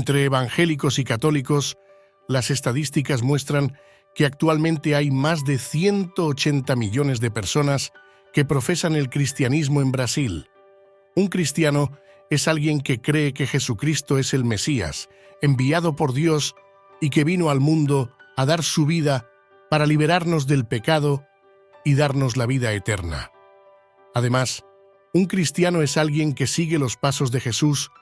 Entre evangélicos y católicos, las estadísticas muestran que actualmente hay más de 180 millones de personas que profesan el cristianismo en Brasil. Un cristiano es alguien que cree que Jesucristo es el Mesías, enviado por Dios y que vino al mundo a dar su vida para liberarnos del pecado y darnos la vida eterna. Además, un cristiano es alguien que sigue los pasos de Jesús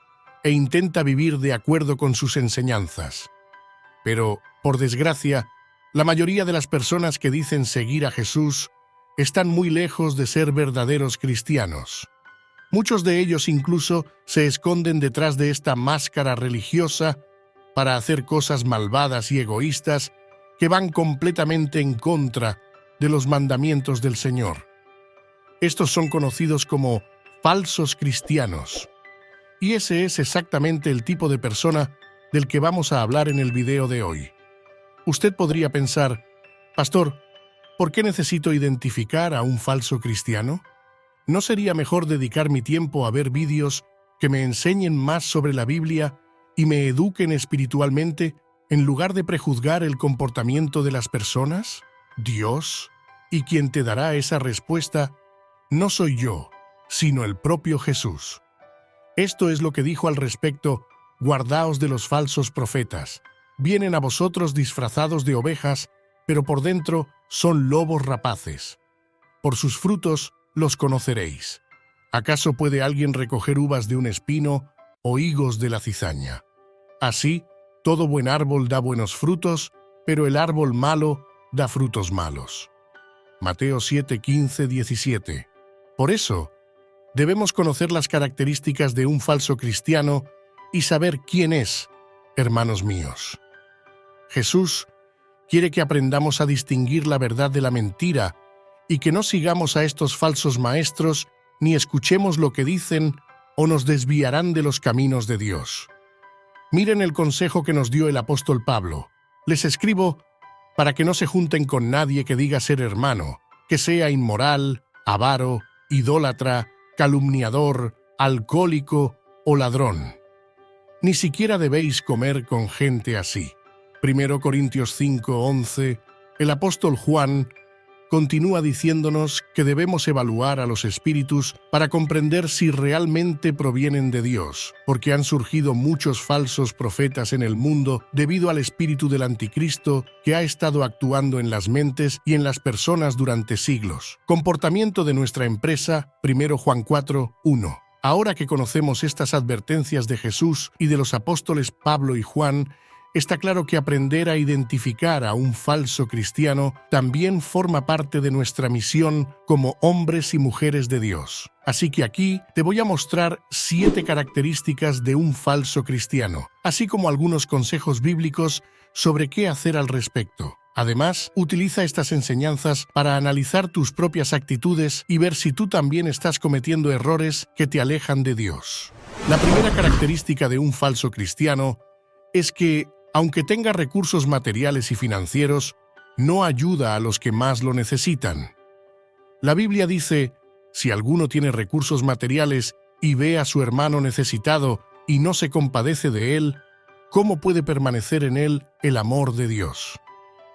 e intenta vivir de acuerdo con sus enseñanzas. Pero, por desgracia, la mayoría de las personas que dicen seguir a Jesús están muy lejos de ser verdaderos cristianos. Muchos de ellos incluso se esconden detrás de esta máscara religiosa para hacer cosas malvadas y egoístas que van completamente en contra de los mandamientos del Señor. Estos son conocidos como falsos cristianos. Y ese es exactamente el tipo de persona del que vamos a hablar en el video de hoy. Usted podría pensar, Pastor, ¿por qué necesito identificar a un falso cristiano? ¿No sería mejor dedicar mi tiempo a ver vídeos que me enseñen más sobre la Biblia y me eduquen espiritualmente en lugar de prejuzgar el comportamiento de las personas? Dios, y quien te dará esa respuesta, no soy yo, sino el propio Jesús. Esto es lo que dijo al respecto: guardaos de los falsos profetas. Vienen a vosotros disfrazados de ovejas, pero por dentro son lobos rapaces. Por sus frutos los conoceréis. ¿Acaso puede alguien recoger uvas de un espino o higos de la cizaña? Así, todo buen árbol da buenos frutos, pero el árbol malo da frutos malos. Mateo 7, 15, 17. Por eso, debemos conocer las características de un falso cristiano y saber quién es, hermanos míos. Jesús quiere que aprendamos a distinguir la verdad de la mentira y que no sigamos a estos falsos maestros ni escuchemos lo que dicen o nos desviarán de los caminos de Dios. Miren el consejo que nos dio el apóstol Pablo. Les escribo para que no se junten con nadie que diga ser hermano, que sea inmoral, avaro, idólatra, calumniador, alcohólico o ladrón. Ni siquiera debéis comer con gente así. 1 Corintios 5, 11, el apóstol Juan continúa diciéndonos que debemos evaluar a los espíritus para comprender si realmente provienen de Dios, porque han surgido muchos falsos profetas en el mundo debido al espíritu del anticristo que ha estado actuando en las mentes y en las personas durante siglos. Comportamiento de nuestra empresa, 1 Juan 4, 1. Ahora que conocemos estas advertencias de Jesús y de los apóstoles Pablo y Juan, está claro que aprender a identificar a un falso cristiano también forma parte de nuestra misión como hombres y mujeres de Dios. Así que aquí te voy a mostrar 7 características de un falso cristiano, así como algunos consejos bíblicos sobre qué hacer al respecto. Además, utiliza estas enseñanzas para analizar tus propias actitudes y ver si tú también estás cometiendo errores que te alejan de Dios. La primera característica de un falso cristiano es que, aunque tenga recursos materiales y financieros, no ayuda a los que más lo necesitan. La Biblia dice, si alguno tiene recursos materiales y ve a su hermano necesitado y no se compadece de él, ¿cómo puede permanecer en él el amor de Dios?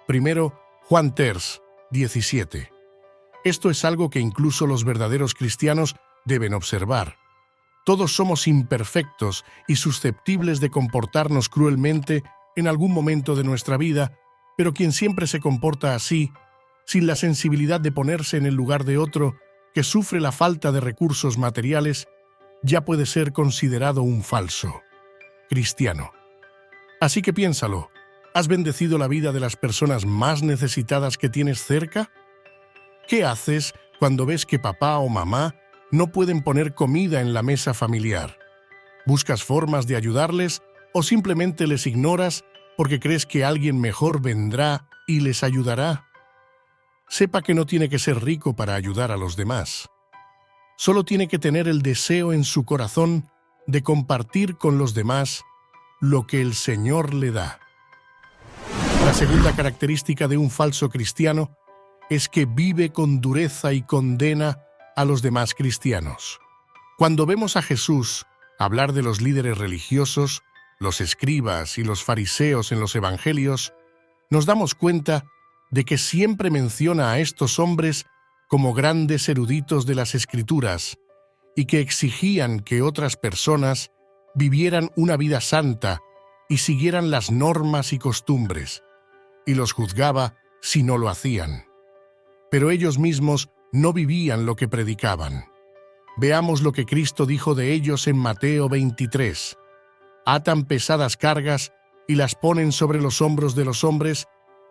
1 Juan 3, 17. Esto es algo que incluso los verdaderos cristianos deben observar. Todos somos imperfectos y susceptibles de comportarnos cruelmente en algún momento de nuestra vida, pero quien siempre se comporta así, sin la sensibilidad de ponerse en el lugar de otro que sufre la falta de recursos materiales, ya puede ser considerado un falso cristiano. Así que piénsalo, ¿has bendecido la vida de las personas más necesitadas que tienes cerca? ¿Qué haces cuando ves que papá o mamá no pueden poner comida en la mesa familiar? ¿Buscas formas de ayudarles o simplemente les ignoras porque crees que alguien mejor vendrá y les ayudará? Sepa que no tiene que ser rico para ayudar a los demás. Solo tiene que tener el deseo en su corazón de compartir con los demás lo que el Señor le da. La segunda característica de un falso cristiano es que vive con dureza y condena a los demás cristianos. Cuando vemos a Jesús hablar de los líderes religiosos, los escribas y los fariseos en los evangelios, nos damos cuenta de que siempre menciona a estos hombres como grandes eruditos de las Escrituras y que exigían que otras personas vivieran una vida santa y siguieran las normas y costumbres, y los juzgaba si no lo hacían. Pero ellos mismos no vivían lo que predicaban. Veamos lo que Cristo dijo de ellos en Mateo 23. Atan pesadas cargas y las ponen sobre los hombros de los hombres,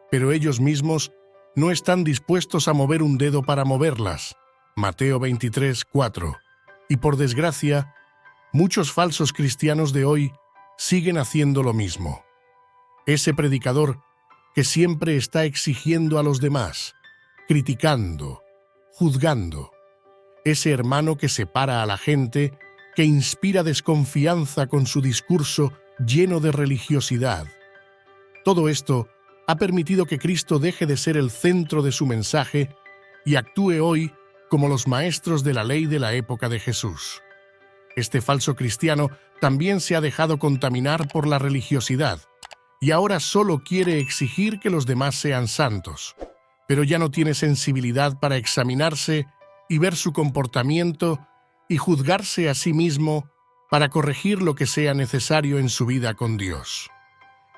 pero ellos mismos no están dispuestos a mover un dedo para moverlas. Mateo 23, 4. Y por desgracia, muchos falsos cristianos de hoy siguen haciendo lo mismo. Ese predicador que siempre está exigiendo a los demás, criticando, juzgando. Ese hermano que separa a la gente, que inspira desconfianza con su discurso lleno de religiosidad. Todo esto ha permitido que Cristo deje de ser el centro de su mensaje y actúe hoy como los maestros de la ley de la época de Jesús. Este falso cristiano también se ha dejado contaminar por la religiosidad y ahora solo quiere exigir que los demás sean santos, pero ya no tiene sensibilidad para examinarse y ver su comportamiento y juzgarse a sí mismo para corregir lo que sea necesario en su vida con Dios.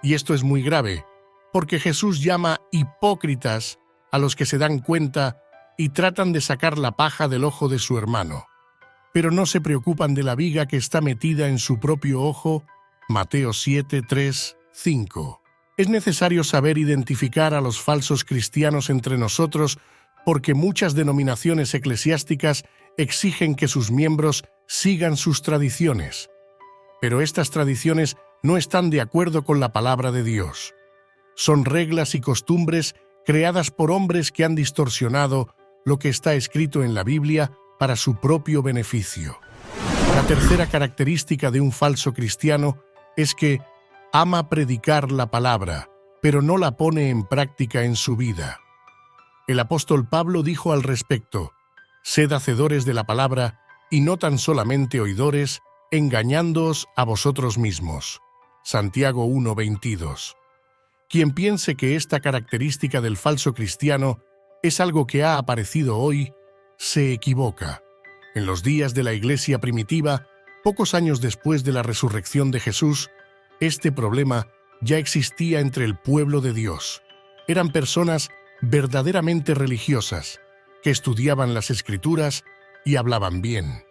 Y esto es muy grave, porque Jesús llama hipócritas a los que se dan cuenta y tratan de sacar la paja del ojo de su hermano, pero no se preocupan de la viga que está metida en su propio ojo. Mateo 7, 3, 5. Es necesario saber identificar a los falsos cristianos entre nosotros porque muchas denominaciones eclesiásticas exigen que sus miembros sigan sus tradiciones, pero estas tradiciones no están de acuerdo con la palabra de Dios. Son reglas y costumbres creadas por hombres que han distorsionado lo que está escrito en la Biblia para su propio beneficio. La tercera característica de un falso cristiano es que ama predicar la palabra, pero no la pone en práctica en su vida. El apóstol Pablo dijo al respecto: «Sed hacedores de la palabra y no tan solamente oidores, engañándoos a vosotros mismos». Santiago 1:22. Quien piense que esta característica del falso cristiano es algo que ha aparecido hoy, se equivoca. En los días de la Iglesia primitiva, pocos años después de la resurrección de Jesús, este problema ya existía entre el pueblo de Dios. Eran personas verdaderamente religiosas, que estudiaban las Escrituras y hablaban bien.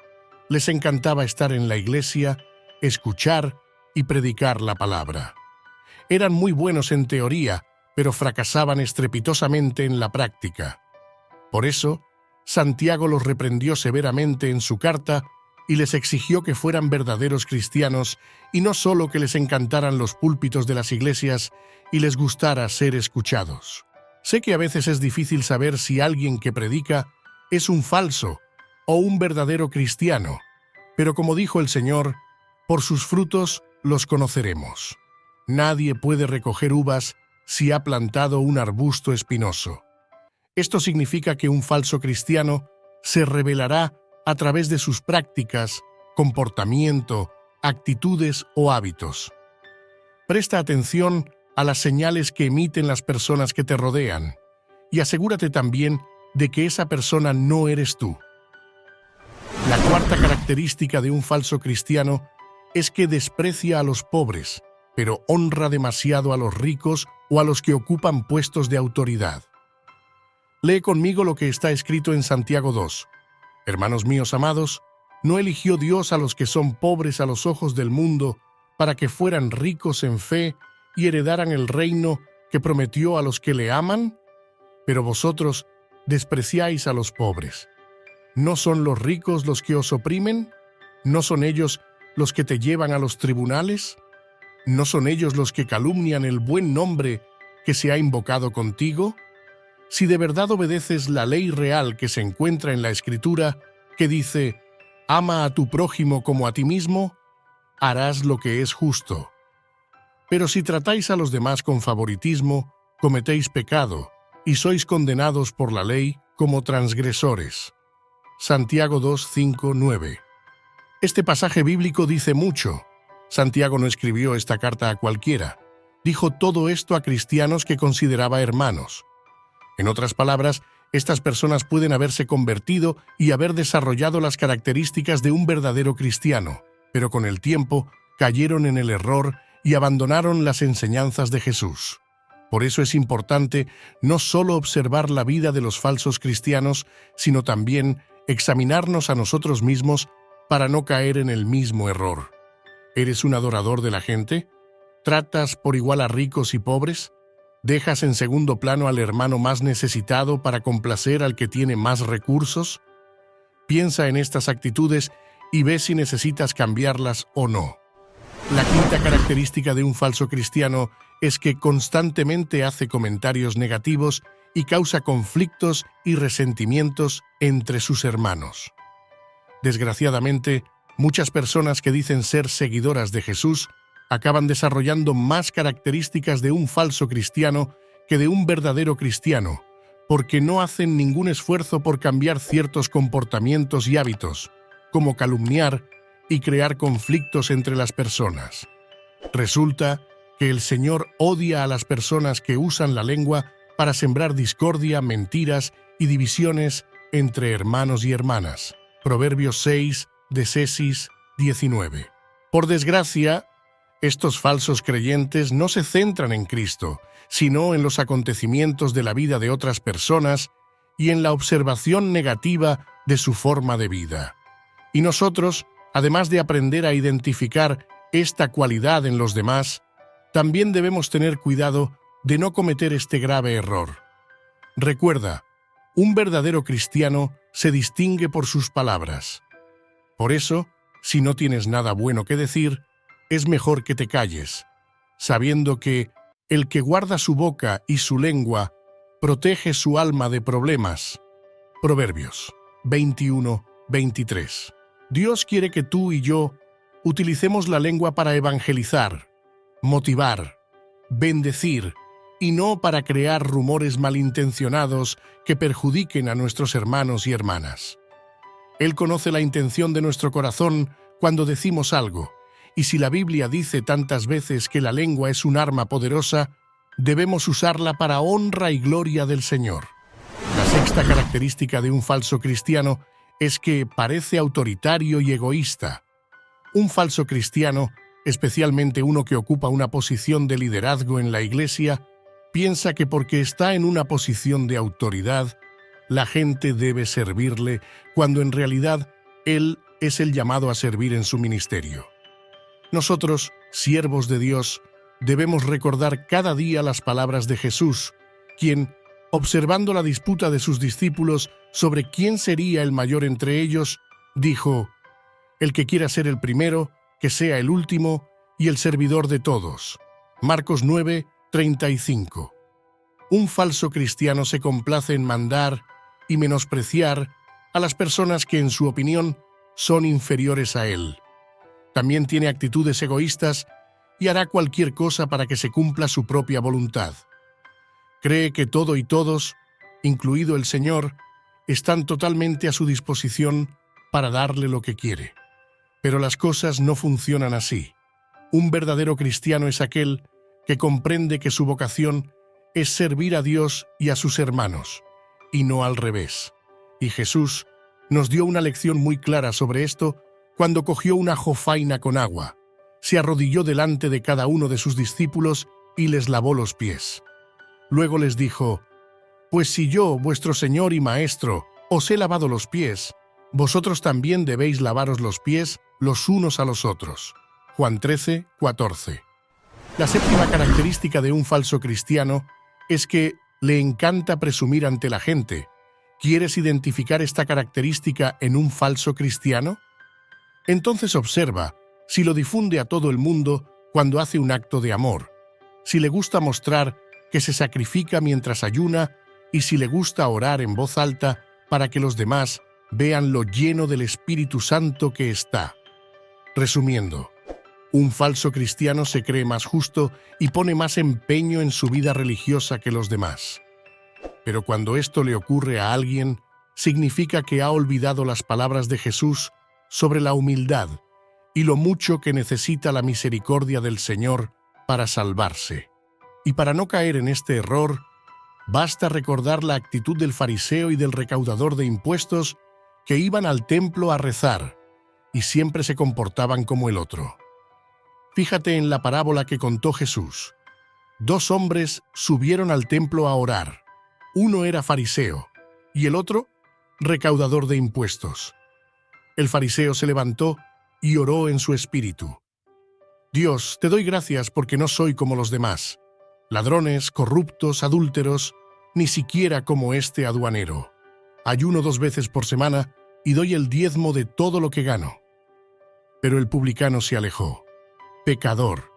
Les encantaba estar en la iglesia, escuchar y predicar la palabra. Eran muy buenos en teoría, pero fracasaban estrepitosamente en la práctica. Por eso, Santiago los reprendió severamente en su carta y les exigió que fueran verdaderos cristianos y no solo que les encantaran los púlpitos de las iglesias y les gustara ser escuchados. Sé que a veces es difícil saber si alguien que predica es un falso o un verdadero cristiano, pero como dijo el Señor, por sus frutos los conoceremos. Nadie puede recoger uvas si ha plantado un arbusto espinoso. Esto significa que un falso cristiano se revelará a través de sus prácticas, comportamiento, actitudes o hábitos. Presta atención a las señales que emiten las personas que te rodean y asegúrate también de que esa persona no eres tú. La cuarta característica de un falso cristiano es que desprecia a los pobres, pero honra demasiado a los ricos o a los que ocupan puestos de autoridad. Lee conmigo lo que está escrito en Santiago 2. Hermanos míos amados, ¿no eligió Dios a los que son pobres a los ojos del mundo para que fueran ricos en fe y heredaran el reino que prometió a los que le aman? Pero vosotros despreciáis a los pobres. ¿No son los ricos los que os oprimen? ¿No son ellos los que te llevan a los tribunales? ¿No son ellos los que calumnian el buen nombre que se ha invocado contigo? Si de verdad obedeces la ley real que se encuentra en la Escritura, que dice, «Ama a tu prójimo como a ti mismo», harás lo que es justo. Pero si tratáis a los demás con favoritismo, cometéis pecado y sois condenados por la ley como transgresores. Santiago 2, 5, 9. Este pasaje bíblico dice mucho. Santiago no escribió esta carta a cualquiera. Dijo todo esto a cristianos que consideraba hermanos. En otras palabras, estas personas pueden haberse convertido y haber desarrollado las características de un verdadero cristiano, pero con el tiempo cayeron en el error y abandonaron las enseñanzas de Jesús. Por eso es importante no solo observar la vida de los falsos cristianos, sino también examinarnos a nosotros mismos para no caer en el mismo error. ¿Eres un adorador de la gente? ¿Tratas por igual a ricos y pobres? ¿Dejas en segundo plano al hermano más necesitado para complacer al que tiene más recursos? Piensa en estas actitudes y ve si necesitas cambiarlas o no. La quinta característica de un falso cristiano es que constantemente hace comentarios negativos y causa conflictos y resentimientos entre sus hermanos. Desgraciadamente, muchas personas que dicen ser seguidoras de Jesús acaban desarrollando más características de un falso cristiano que de un verdadero cristiano, porque no hacen ningún esfuerzo por cambiar ciertos comportamientos y hábitos, como calumniar y crear conflictos entre las personas. Resulta que el Señor odia a las personas que usan la lengua para sembrar discordia, mentiras y divisiones entre hermanos y hermanas. Proverbios 6, de 19. Por desgracia, estos falsos creyentes no se centran en Cristo, sino en los acontecimientos de la vida de otras personas y en la observación negativa de su forma de vida. Y nosotros, además de aprender a identificar esta cualidad en los demás, también debemos tener cuidado de no cometer este grave error. Recuerda, un verdadero cristiano se distingue por sus palabras. Por eso, si no tienes nada bueno que decir, es mejor que te calles, sabiendo que el que guarda su boca y su lengua protege su alma de problemas. Proverbios 21-23. Dios quiere que tú y yo utilicemos la lengua para evangelizar, motivar, bendecir y no para crear rumores malintencionados que perjudiquen a nuestros hermanos y hermanas. Él conoce la intención de nuestro corazón cuando decimos algo, y si la Biblia dice tantas veces que la lengua es un arma poderosa, debemos usarla para honra y gloria del Señor. La sexta característica de un falso cristiano es que parece autoritario y egoísta. Un falso cristiano, especialmente uno que ocupa una posición de liderazgo en la iglesia, piensa que porque está en una posición de autoridad, la gente debe servirle, cuando en realidad él es el llamado a servir en su ministerio. Nosotros, siervos de Dios, debemos recordar cada día las palabras de Jesús, quien, observando la disputa de sus discípulos sobre quién sería el mayor entre ellos, dijo: «El que quiera ser el primero, que sea el último y el servidor de todos». Marcos 9:35. Un falso cristiano se complace en mandar y menospreciar a las personas que, en su opinión, son inferiores a él. También tiene actitudes egoístas y hará cualquier cosa para que se cumpla su propia voluntad. Cree que todo y todos, incluido el Señor, están totalmente a su disposición para darle lo que quiere. Pero las cosas no funcionan así. Un verdadero cristiano es aquel que comprende que su vocación es servir a Dios y a sus hermanos, y no al revés. Y Jesús nos dio una lección muy clara sobre esto cuando cogió una jofaina con agua, se arrodilló delante de cada uno de sus discípulos y les lavó los pies. Luego les dijo: «Pues si yo, vuestro Señor y Maestro, os he lavado los pies, vosotros también debéis lavaros los pies los unos a los otros». Juan 13:14. La séptima característica de un falso cristiano es que le encanta presumir ante la gente. ¿Quieres identificar esta característica en un falso cristiano? Entonces observa si lo difunde a todo el mundo cuando hace un acto de amor, si le gusta mostrar que se sacrifica mientras ayuna y si le gusta orar en voz alta para que los demás vean lo lleno del Espíritu Santo que está. Resumiendo, un falso cristiano se cree más justo y pone más empeño en su vida religiosa que los demás. Pero cuando esto le ocurre a alguien, significa que ha olvidado las palabras de Jesús sobre la humildad y lo mucho que necesita la misericordia del Señor para salvarse. Y para no caer en este error, basta recordar la actitud del fariseo y del recaudador de impuestos que iban al templo a rezar y siempre se comportaban como el otro. Fíjate en la parábola que contó Jesús. 2 hombres subieron al templo a orar. Uno era fariseo y el otro recaudador de impuestos. El fariseo se levantó y oró en su espíritu. Dios, te doy gracias porque no soy como los demás, ladrones, corruptos, adúlteros, ni siquiera como este aduanero. Ayuno 2 veces por semana y doy el diezmo de todo lo que gano. Pero el publicano se alejó. Pecador.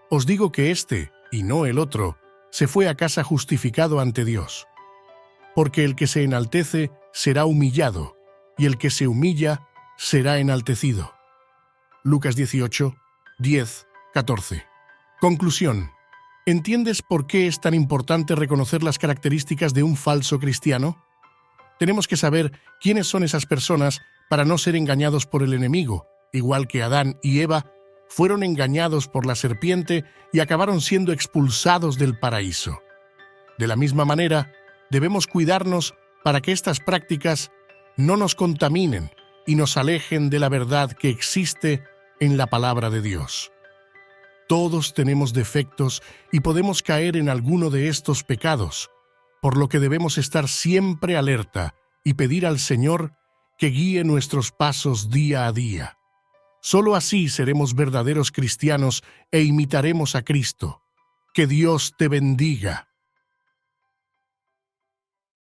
Os digo que este, y no el otro, se fue a casa justificado ante Dios. Porque el que se enaltece será humillado, y el que se humilla será enaltecido. Lucas 18, 10, 14. Conclusión. ¿Entiendes por qué es tan importante reconocer las características de un falso cristiano? Tenemos que saber quiénes son esas personas para no ser engañados por el enemigo, igual que Adán y Eva fueron engañados por la serpiente y acabaron siendo expulsados del paraíso. De la misma manera, debemos cuidarnos para que estas prácticas no nos contaminen y nos alejen de la verdad que existe en la palabra de Dios. Todos tenemos defectos y podemos caer en alguno de estos pecados, por lo que debemos estar siempre alerta y pedir al Señor que guíe nuestros pasos día a día. Solo así seremos verdaderos cristianos e imitaremos a Cristo. Que Dios te bendiga.